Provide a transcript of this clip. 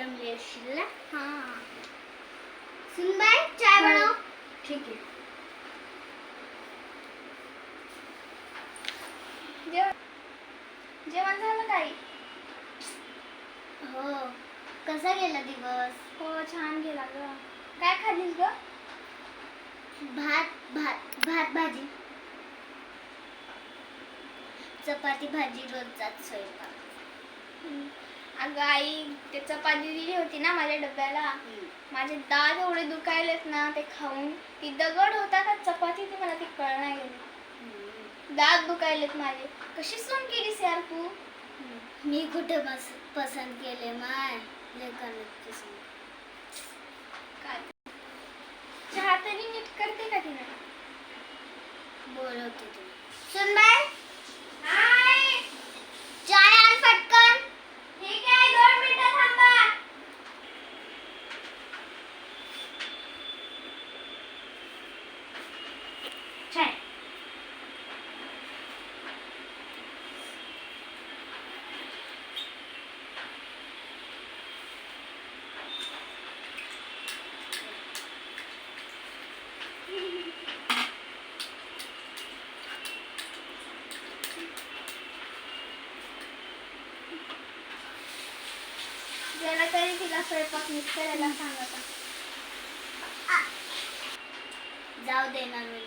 दमली असशील ना. हा सुनबाई चाय बनव. ठीक आहे. जेवण झालं काही? हो. कसा गेला दिवस? हो छान गेला ग. काय खाल्लीस ग? भात भात भात भाजी चपाती भाजी रोजचाच स्वयंपाक. अगं आई ते चपाती दिली होती ना माझ्या डब्याला. माझे दात एवढे दुखायलेत ना ते खाऊन. ती दगड होता का चपाती ती मला ती कळ नाही गेली. दात दुखायलेत माझे. कशी सहन केलीस यार तू? मी कुठे पसंत केले माय लेकरं पसंत. काय चहा तरी नीट करते का तिने? बोलवते तुला. सुनबाई चाय आण पटकन. ठीक आहे 2 मिनिटं थांबा. चाय. जरा तरी तिला स्वयंपाक नीट करायला सांगता. जाऊ दे ना मी